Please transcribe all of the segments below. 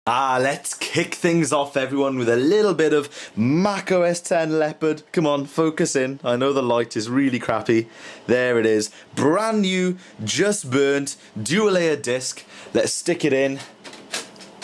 Let's kick things off, everyone, with a little bit of Mac OS 10 Leopard. Come on, focus in. I know the light is really crappy. There it is. Brand new, just burnt, dual layer disc. Let's stick it in.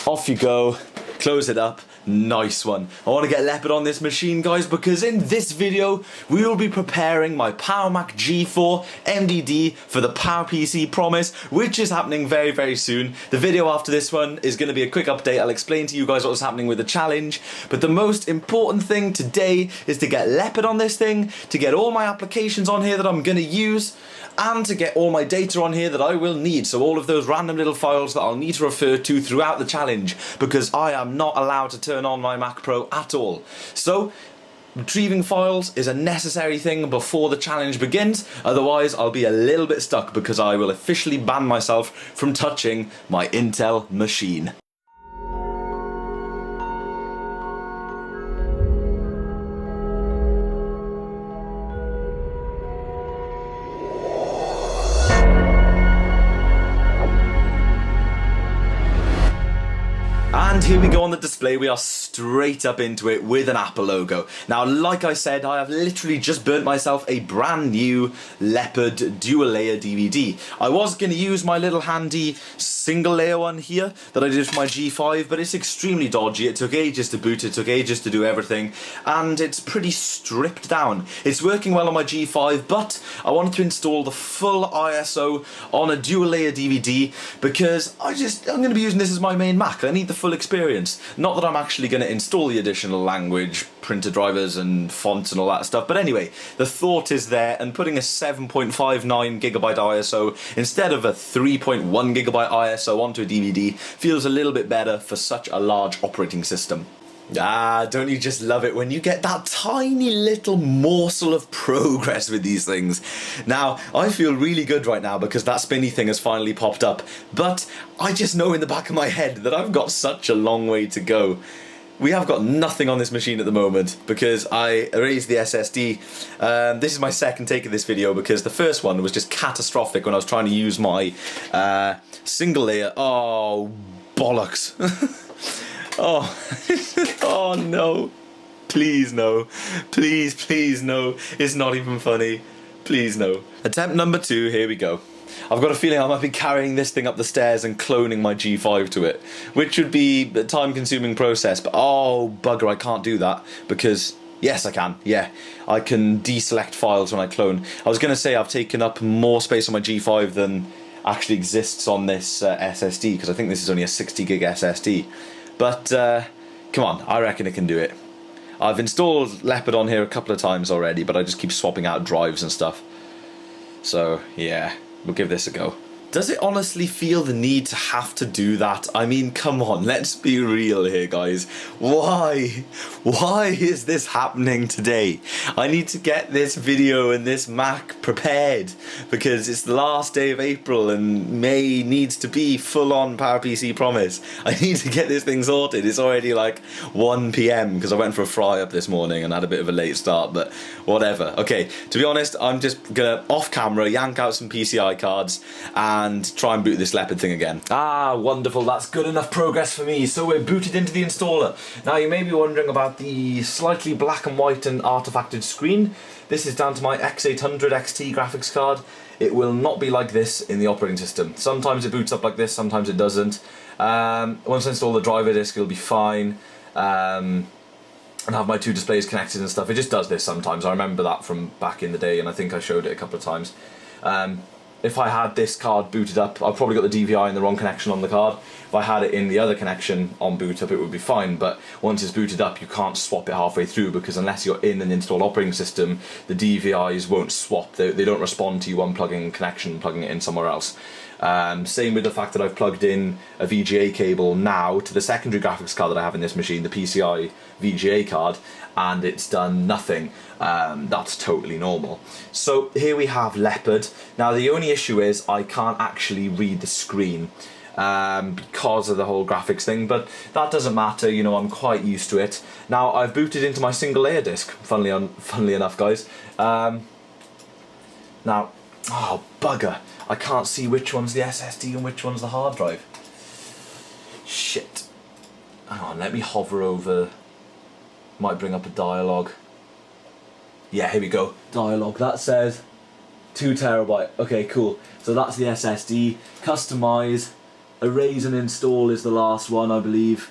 Off you go. Close it up. Nice one. I want to get Leopard on this machine, guys, because in this video we will be preparing my Power Mac G4 MDD for the PowerPC Promise, which is happening very, very soon. The video after this one is going to be a quick update. I'll explain to you guys what's happening with the challenge, but the most important thing today is to get Leopard on this thing, to get all my applications on here that I'm going to use, and to get all my data on here that I will need, so all of those random little files that I'll need to refer to throughout the challenge, because I am not allowed to turn on my Mac Pro at all. So retrieving files is a necessary thing before the challenge begins, otherwise I'll be a little bit stuck because I will officially ban myself from touching my Intel machine. And here we go on the display. We are straight up into it with an Apple logo. Now, like I said, I have literally just burnt myself a brand new Leopard dual layer DVD. I was going to use my little handy single layer one here that I did for my G5, but it's extremely dodgy. It took ages to boot, it took ages to do everything, and it's pretty stripped down. It's working well on my G5, but I wanted to install the full ISO on a dual layer DVD because I'm going to be using this as my main Mac. I need the full experience. Not that I'm actually going to install the additional language, printer drivers and fonts and all that stuff, but anyway, the thought is there, and putting a 7.59GB ISO instead of a 3.1GB ISO onto a DVD feels a little bit better for such a large operating system. Don't you just love it when you get that tiny little morsel of progress with these things? Now, I feel really good right now because that spinny thing has finally popped up, but I just know in the back of my head that I've got such a long way to go. We have got nothing on this machine at the moment because I erased the SSD. This is my second take of this video because the first one was just catastrophic when I was trying to use my single layer. Oh, bollocks. Oh, oh no, please no, please no, it's not even funny, please no. Attempt number 2, here we go. I've got a feeling I might be carrying this thing up the stairs and cloning my G5 to it, which would be a time-consuming process, but oh bugger, I can't do that because, yes I can, yeah, I can deselect files when I clone. I was going to say I've taken up more space on my G5 than actually exists on this SSD, because I think this is only a 60GB SSD. But, come on, I reckon it can do it. I've installed Leopard on here a couple of times already, but I just keep swapping out drives and stuff. So, yeah, we'll give this a go. Does it honestly feel the need to have to do that? I mean, come on, let's be real here, guys. Why? Why is this happening today? I need to get this video and this Mac prepared because it's the last day of April and May needs to be full-on PowerPC Promise. I need to get this thing sorted. It's already like 1 PM because I went for a fry up this morning and had a bit of a late start, but whatever. Okay, to be honest, I'm just gonna, off camera, yank out some PCI cards and try and boot this Leopard thing again. Wonderful, that's good enough progress for me. So we're booted into the installer. Now you may be wondering about the slightly black and white and artifacted screen. This is down to my X800 XT graphics card. It will not be like this in the operating system. Sometimes it boots up like this, sometimes it doesn't. Once I install the driver disk, it'll be fine. And have my 2 displays connected and stuff. It just does this sometimes. I remember that from back in the day, and I think I showed it a couple of times. If I had this card booted up, I've probably got the DVI in the wrong connection on the card. If I had it in the other connection on boot up, it would be fine, but once it's booted up, you can't swap it halfway through because unless you're in an installed operating system, the DVIs won't swap. They don't respond to you unplugging a connection and plugging it in somewhere else. Same with the fact that I've plugged in a VGA cable now to the secondary graphics card that I have in this machine, the PCI VGA card, and it's done nothing. That's totally normal. So here we have Leopard. Now the only issue is I can't actually read the screen because of the whole graphics thing, but that doesn't matter, you know, I'm quite used to it. Now I've booted into my single layer disk, funnily enough guys. Now, oh bugger, I can't see which one's the SSD and which one's the hard drive. Shit. hang on, let me hover over. Might bring up a dialogue. Yeah, here we go. Dialogue. That says 2 terabyte. Okay, cool. So that's the SSD. Customize. Erase and install is the last one, I believe.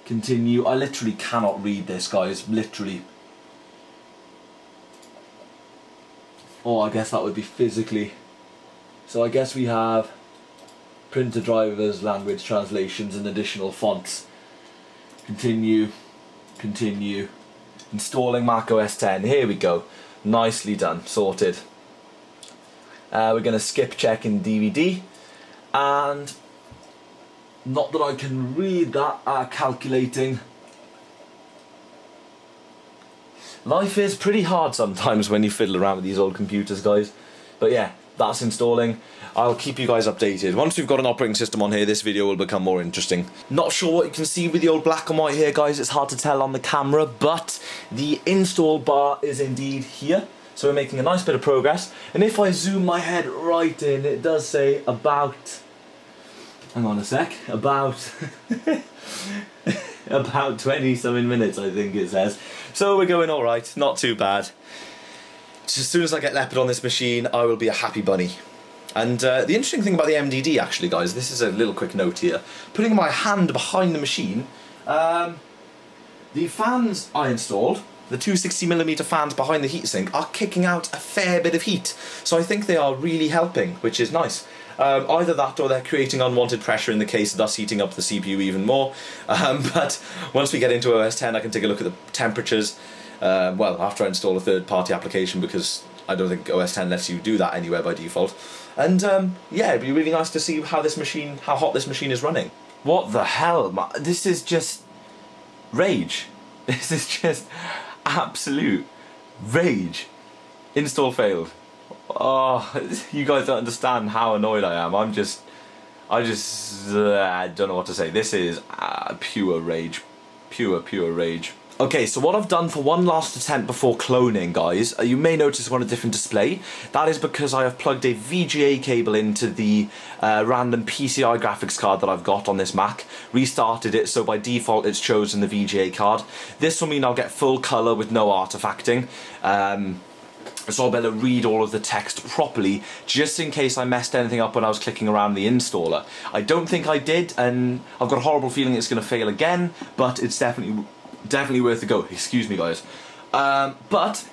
Continue. I literally cannot read this, guys. Literally. Oh, I guess that would be physically. So I guess we have printer drivers, language translations, and additional fonts. Continue. Continue. Installing Mac OS 10. Here we go. Nicely done. Sorted. We're going to skip checking DVD. And not that I can read that. Calculating. Life is pretty hard sometimes when you fiddle around with these old computers, guys. But yeah, that's installing. I'll keep you guys updated. Once we've got an operating system on here, this video will become more interesting. Not sure what you can see with the old black and white here, guys. It's hard to tell on the camera, but the install bar is indeed here. So we're making a nice bit of progress. And if I zoom my head right in, it does say about... Hang on a sec. About... about 20-something minutes, I think it says. So we're going alright. Not too bad. Just as soon as I get Leopard on this machine, I will be a happy bunny. And the interesting thing about the MDD, actually, guys, this is a little quick note here. Putting my hand behind the machine, the fans I installed, the 260mm fans behind the heatsink, are kicking out a fair bit of heat. So I think they are really helping, which is nice. Either that or they're creating unwanted pressure in the case, thus heating up the CPU even more. But once we get into OS 10, I can take a look at the temperatures. Well, after I install a third-party application, because I don't think OS 10 lets you do that anywhere by default. And yeah, it'd be really nice to see how hot this machine is running. What the hell? This is just rage. This is just absolute rage. Install failed. Oh, you guys don't understand how annoyed I am. I don't know what to say. This is pure rage. Pure rage. Okay, so what I've done for one last attempt before cloning, guys, you may notice on a different display. That is because I have plugged a VGA cable into the random PCI graphics card that I've got on this Mac, restarted it, so by default it's chosen the VGA card. This will mean I'll get full colour with no artifacting. So I'll be able to read all of the text properly, just in case I messed anything up when I was clicking around the installer. I don't think I did, and I've got a horrible feeling it's going to fail again, but it's definitely worth a go. Excuse me, guys. But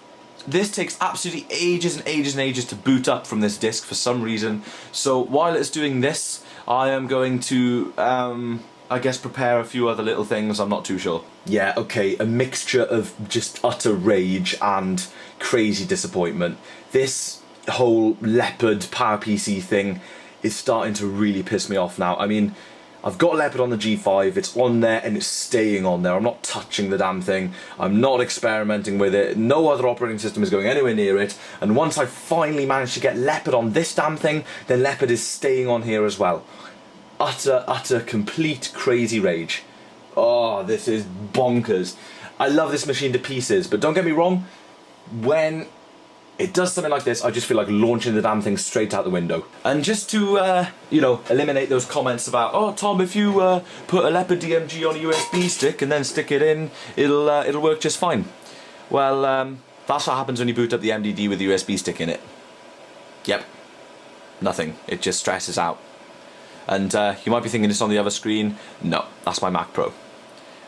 this takes absolutely ages and ages and ages to boot up from this disk for some reason. So while it's doing this, I am going to, I guess, prepare a few other little things. I'm not too sure. Yeah, okay, a mixture of just utter rage and crazy disappointment. This whole Leopard PowerPC thing is starting to really piss me off now. I mean, I've got Leopard on the G5, it's on there and it's staying on there. I'm not touching the damn thing, I'm not experimenting with it, no other operating system is going anywhere near it, and once I finally manage to get Leopard on this damn thing, then Leopard is staying on here as well. Utter, complete crazy rage. Oh, this is bonkers. I love this machine to pieces, but don't get me wrong, when it does something like this, I just feel like launching the damn thing straight out the window. And just to, you know, eliminate those comments about, oh, Tom, if you put a Leopard DMG on a USB stick and then stick it in, it'll work just fine. Well, that's what happens when you boot up the MDD with a USB stick in it. Yep. Nothing. It just stresses out. And you might be thinking this on the other screen. No, that's my Mac Pro.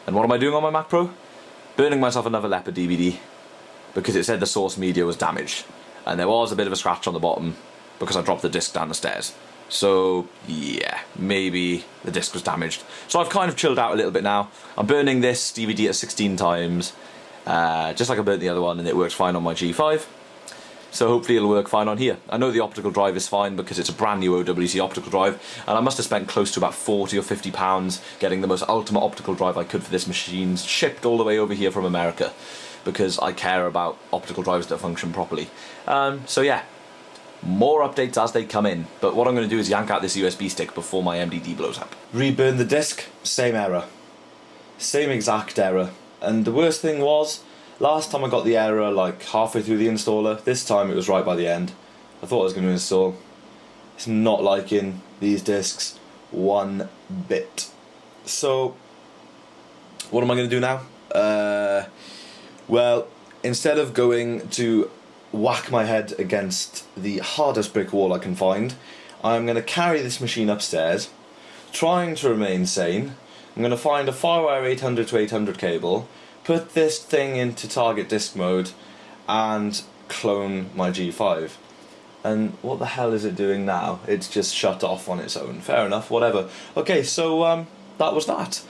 And what am I doing on my Mac Pro? Burning myself another Leopard DVD. Because it said the source media was damaged, and there was a bit of a scratch on the bottom because I dropped the disc down the stairs. So yeah, maybe the disc was damaged. So I've kind of chilled out a little bit now. I'm burning this DVD at 16 times, just like I burnt the other one, and it works fine on my G5. So hopefully it'll work fine on here. I know the optical drive is fine because it's a brand new OWC optical drive, and I must have spent close to about 40 or 50 pounds getting the most ultimate optical drive I could for this machine, shipped all the way over here from America, because I care about optical drives that function properly. So yeah, more updates as they come in, but what I'm going to do is yank out this USB stick before my MDD blows up. Reburn the disc, same error. Same exact error. And the worst thing was, last time I got the error like halfway through the installer, this time it was right by the end. I thought I was going to install. It's not liking these discs one bit. So what am I going to do now? Well, instead of going to whack my head against the hardest brick wall I can find, I'm going to carry this machine upstairs, trying to remain sane. I'm going to find a Firewire 800 to 800 cable, put this thing into target disk mode, and clone my G5. And what the hell is it doing now? It's just shut off on its own. Fair enough, whatever. Okay, so that was that.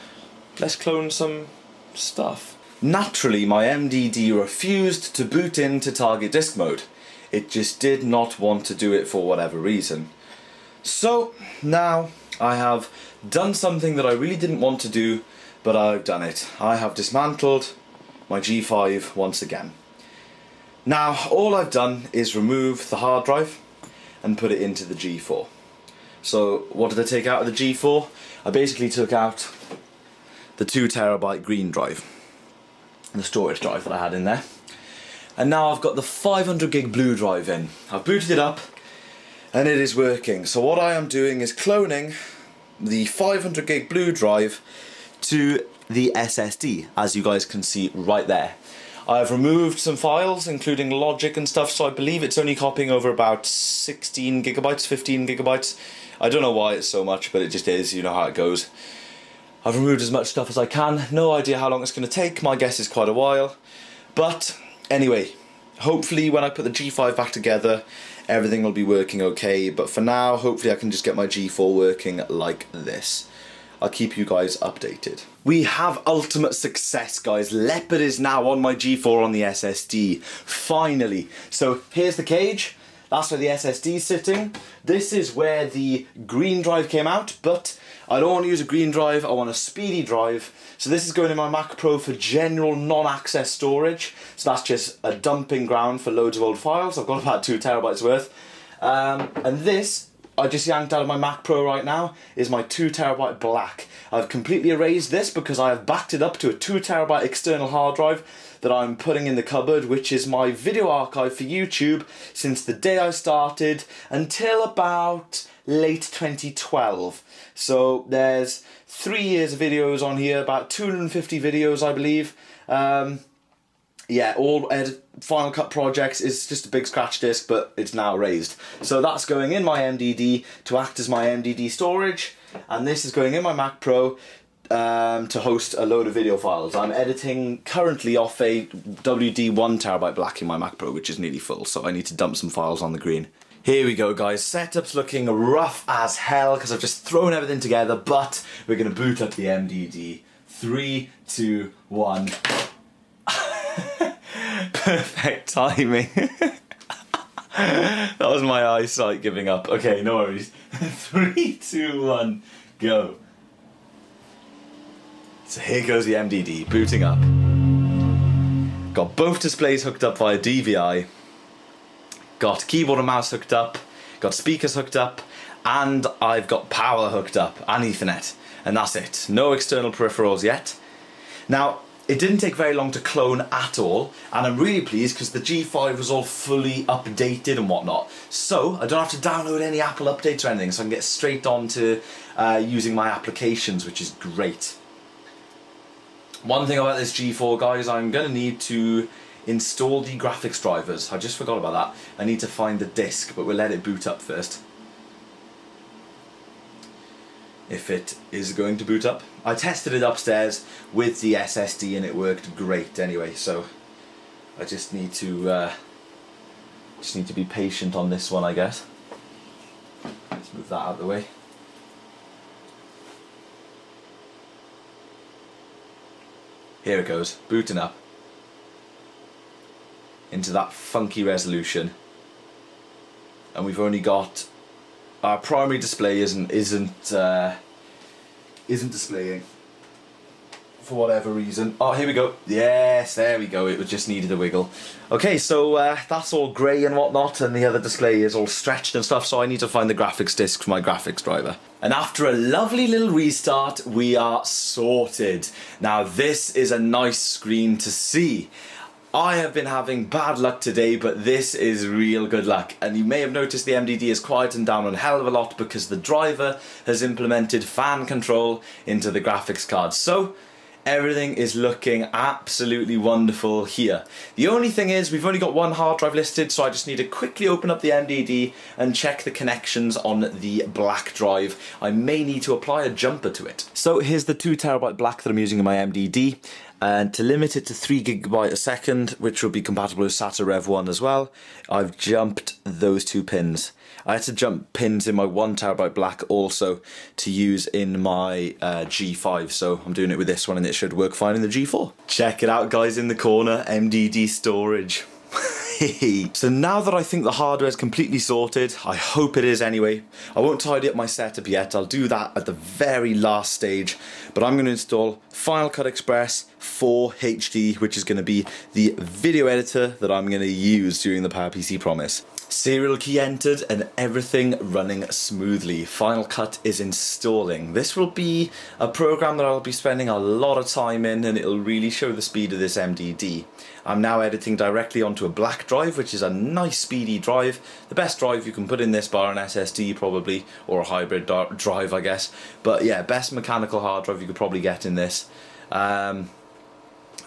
Let's clone some stuff. Naturally, my MDD refused to boot into target disk mode. It just did not want to do it for whatever reason. So, now I have done something that I really didn't want to do, but I've done it. I have dismantled my G5 once again. Now, all I've done is remove the hard drive and put it into the G4. So, what did I take out of the G4? I basically took out the 2TB green drive, the storage drive that I had in there. And now I've got the 500GB blue drive in. I've booted it up and it is working. So what I am doing is cloning the 500GB blue drive to the SSD, as you guys can see right there. I've removed some files, including logic and stuff, so I believe it's only copying over about 16 gigabytes, 15 gigabytes. I don't know why it's so much, but it just is, you know how it goes. I've removed as much stuff as I can, no idea how long it's going to take, my guess is quite a while. But anyway, hopefully when I put the G5 back together, everything will be working okay, but for now, hopefully I can just get my G4 working like this. I'll keep you guys updated. We have ultimate success, guys. Leopard is now on my G4 on the SSD. Finally. So here's the cage. That's where the SSD is sitting. This is where the green drive came out, but I don't want to use a green drive, I want a speedy drive. So this is going in my Mac Pro for general non-access storage. So that's just a dumping ground for loads of old files. I've got about 2 terabytes worth. And this, I just yanked out of my Mac Pro right now, is my 2 terabyte black. I've completely erased this because I have backed it up to a 2 terabyte external hard drive that I'm putting in the cupboard, which is my video archive for YouTube since the day I started until about late 2012. So there's 3 years of videos on here, about 250 videos I believe. Yeah, all Final Cut projects is just a big scratch disk, but it's now erased. So that's going in my MDD to act as my MDD storage, and this is going in my Mac Pro to host a load of video files. I'm editing currently off a WD 1 terabyte black in my Mac Pro, which is nearly full, so I need to dump some files on the green. Here we go, guys. Setup's looking rough as hell because I've just thrown everything together, but we're going to boot up the MDD. 3, 2, 1. Perfect timing. That was my eyesight giving up. Okay, no worries. 3, 2, 1, go. So here goes the MDD, booting up. Got both displays hooked up via DVI. Got keyboard and mouse hooked up. Got speakers hooked up. And I've got power hooked up and Ethernet. And that's it. No external peripherals yet. Now, it didn't take very long to clone at all, and I'm really pleased because the G5 was all fully updated and whatnot. So I don't have to download any Apple updates or anything, so I can get straight on to using my applications, which is great. One thing about this G4, guys, I'm going to need to install the graphics drivers. I just forgot about that. I need to find the disk, but we'll let it boot up first. If it is going to boot up. I tested it upstairs with the SSD and it worked great anyway, so I just need to be patient on this one, I guess. Let's move that out of the way. Here it goes, booting up into that funky resolution, and we've only got our primary display isn't displaying for whatever reason. Oh, here we go. Yes, there we go. It just needed a wiggle. Okay, so that's all grey and whatnot, and the other display is all stretched and stuff, so I need to find the graphics disk for my graphics driver. And after a lovely little restart, we are sorted. Now, this is a nice screen to see. I have been having bad luck today, but this is real good luck. And you may have noticed the MDD is quietened down a hell of a lot because the driver has implemented fan control into the graphics card. So everything is looking absolutely wonderful here. The only thing is we've only got one hard drive listed, so I just need to quickly open up the MDD and check the connections on the black drive. I may need to apply a jumper to it. So here's the 2TB black that I'm using in my MDD. And to limit it to 3 GB a second, which will be compatible with SATA Rev 1 as well, I've jumped those 2 pins. I had to jump pins in my 1TB black also to use in my G5, so I'm doing it with this one and it should work fine in the G4. Check it out, guys, in the corner, MDD storage. So now that I think the hardware is completely sorted, I hope it is anyway, I won't tidy up my setup yet, I'll do that at the very last stage, but I'm going to install Final Cut Express 4 HD, which is going to be the video editor that I'm going to use during the PowerPC Promise. Serial key entered and everything running smoothly. Final Cut is installing. This will be a program that I'll be spending a lot of time in, and it'll really show the speed of this MDD. I'm now editing directly onto a black drive, which is a nice speedy drive. The best drive you can put in this, bar an SSD probably, or a hybrid drive I guess. But yeah, best mechanical hard drive you could probably get in this.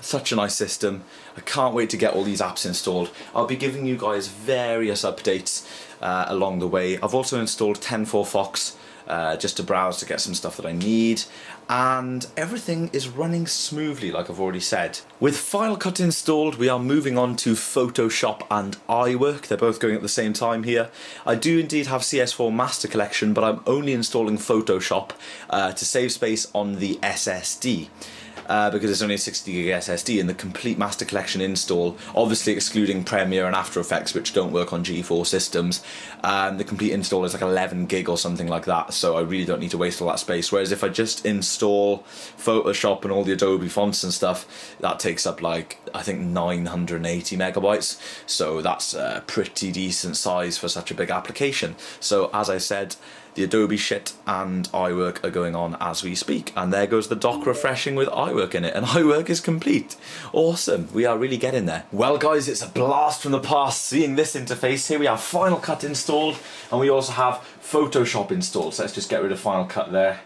Such a nice system. I can't wait to get all these apps installed. I'll be giving you guys various updates along the way. I've also installed 10.4 just to browse to get some stuff that I need, and everything is running smoothly like I've already said. With Final Cut installed, we are moving on to Photoshop and iWork. They're both going at the same time here. I do indeed have CS4 Master Collection, but I'm only installing Photoshop to save space on the SSD. Because it's only a 60GB SSD, and the complete Master Collection install, obviously excluding Premiere and After Effects, which don't work on G4 systems, the complete install is like 11GB or something like that, so I really don't need to waste all that space. Whereas if I just install Photoshop and all the Adobe fonts and stuff, that takes up like, I think 980 megabytes, so that's a pretty decent size for such a big application. So as I said, the Adobe shit and iWork are going on as we speak, and there goes the dock refreshing with iWork in it, and iWork is complete. Awesome, we are really getting there. Well guys, it's a blast from the past seeing this interface. Here we have Final Cut installed, and we also have Photoshop installed, so let's just get rid of Final Cut there,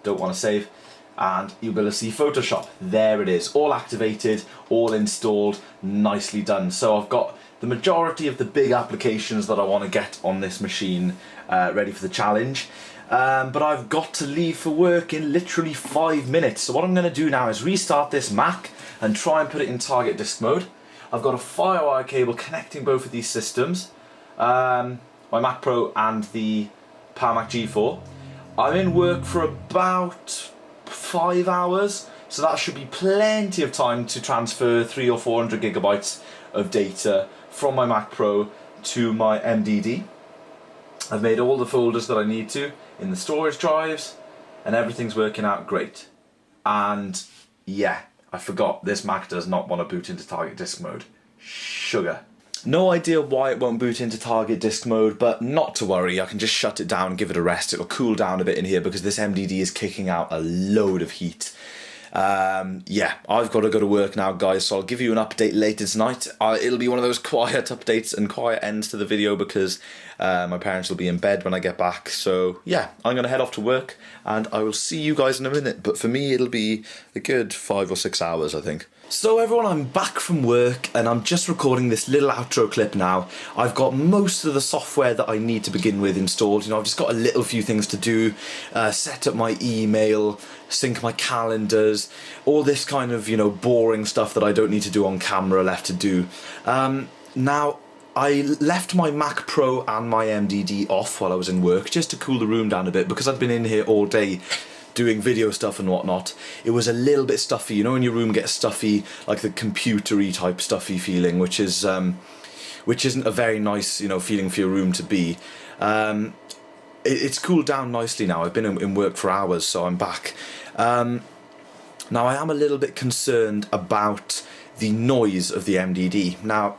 don't want to save, and you'll be able to see Photoshop. There it is, all activated, all installed, nicely done. So I've got the majority of the big applications that I want to get on this machine ready for the challenge, but I've got to leave for work in literally 5 minutes. So what I'm going to do now is restart this Mac and try and put it in target disk mode. I've got a FireWire cable connecting both of these systems, my Mac Pro and the Power Mac G4. I'm in work for about 5 hours, so that should be plenty of time to transfer 300 or 400 gigabytes of data from my Mac Pro to my MDD. I've made all the folders that I need to in the storage drives, and everything's working out great. And yeah, I forgot, this Mac does not want to boot into target disk mode. Sugar. No idea why it won't boot into target disk mode, but not to worry, I can just shut it down and give it a rest. It'll cool down a bit in here because this MDD is kicking out a load of heat. Yeah, I've got to go to work now, guys, so I'll give you an update later tonight. It'll be one of those quiet updates and quiet ends to the video because my parents will be in bed when I get back. So yeah, I'm going to head off to work and I will see you guys in a minute, but for me it'll be a good 5 or 6 hours, I think. So everyone, I'm back from work and I'm just recording this little outro clip now. I've got most of the software that I need to begin with installed. You know, I've just got a little few things to do, set up my email, sync my calendars, all this kind of, you know, boring stuff that I don't need to do on camera left to do. Now, I left my Mac Pro and my MDD off while I was in work just to cool the room down a bit because I'd been in here all day doing video stuff and whatnot. It was a little bit stuffy, you know when your room gets stuffy, like the computery type stuffy feeling, which isn't a very nice, you know, feeling for your room to be. It's cooled down nicely now. I've been in work for hours, so I'm back. Now I am a little bit concerned about the noise of the MDD. Now,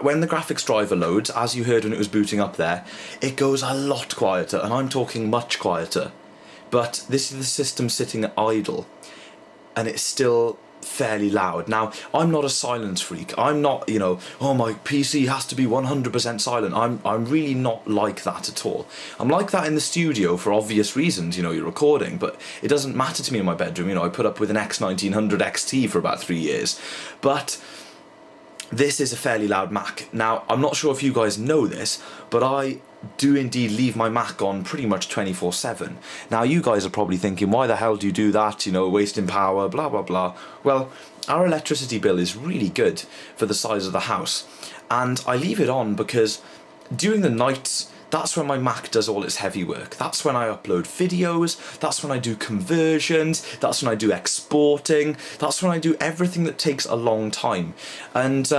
when the graphics driver loads, as you heard when it was booting up there, it goes a lot quieter, and I'm talking much quieter. But this is the system sitting idle, and it still fairly loud. Now, I'm not a silence freak. I'm not, you know, oh, my PC has to be 100% silent. I'm really not like that at all. I'm like that in the studio for obvious reasons, you know, you're recording, but it doesn't matter to me in my bedroom. You know, I put up with an X1900 XT for about 3 years, but this is a fairly loud Mac. Now, I'm not sure if you guys know this, but I do indeed leave my Mac on pretty much 24/7. Now, you guys are probably thinking, why the hell do you do that? You know, wasting power, blah, blah, blah. Well, our electricity bill is really good for the size of the house. And I leave it on because during the nights, that's when my Mac does all its heavy work. That's when I upload videos, that's when I do conversions, that's when I do exporting, that's when I do everything that takes a long time. And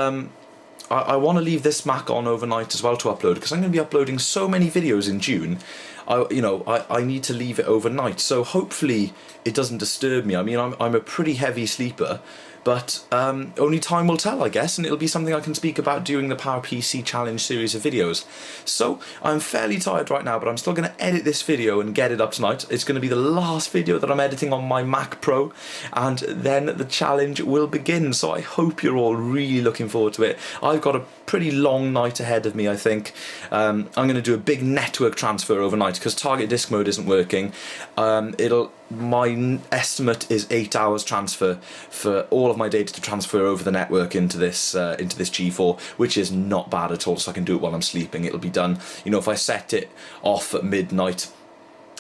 I want to leave this Mac on overnight as well to upload, because I'm going to be uploading so many videos in June. I need to leave it overnight, so hopefully it doesn't disturb me. I mean, I'm a pretty heavy sleeper, but only time will tell, I guess, and it'll be something I can speak about during the PowerPC Challenge series of videos. So, I'm fairly tired right now, but I'm still going to edit this video and get it up tonight. It's going to be the last video that I'm editing on my Mac Pro, and then the challenge will begin, so I hope you're all really looking forward to it. I've got a pretty long night ahead of me, I think. I'm going to do a big network transfer overnight, because target disk mode isn't working. My estimate is 8 hours transfer for all of my data to transfer over the network into this G4, which is not bad at all, so I can do it while I'm sleeping. It'll be done, you know, if I set it off at midnight,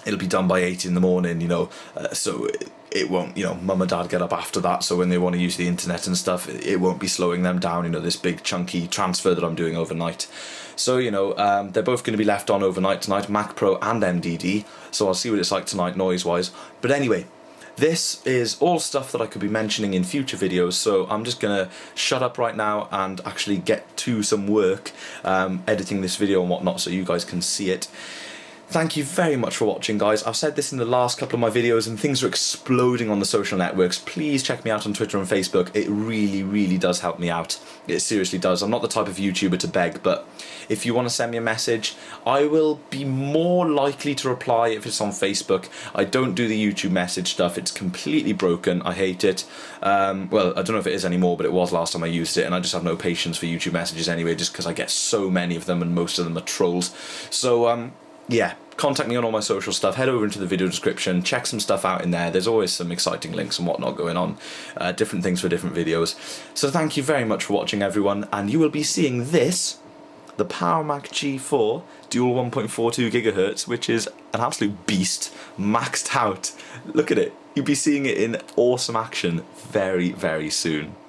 it'll be done by 8 in the morning, you know, so it won't, you know, mum and dad get up after that, so when they want to use the internet and stuff, it won't be slowing them down, you know, this big chunky transfer that I'm doing overnight. So, you know, they're both going to be left on overnight tonight, Mac Pro and MDD, so I'll see what it's like tonight noise-wise. But anyway, this is all stuff that I could be mentioning in future videos, so I'm just going to shut up right now and actually get to some work editing this video and whatnot so you guys can see it. Thank you very much for watching, guys. I've said this in the last couple of my videos and things are exploding on the social networks. Please check me out on Twitter and Facebook. It really, really does help me out. It seriously does. I'm not the type of YouTuber to beg, but if you want to send me a message, I will be more likely to reply if it's on Facebook. I don't do the YouTube message stuff. It's completely broken. I hate it. Well, I don't know if it is anymore, but it was last time I used it, and I just have no patience for YouTube messages anyway, just because I get so many of them and most of them are trolls. So, yeah, contact me on all my social stuff, head over into the video description, check some stuff out in there. There's always some exciting links and whatnot going on, different things for different videos. So thank you very much for watching, everyone, and you will be seeing this, the Power Mac G4 dual 1.42 GHz, which is an absolute beast, maxed out. Look at it. You'll be seeing it in awesome action very, very soon.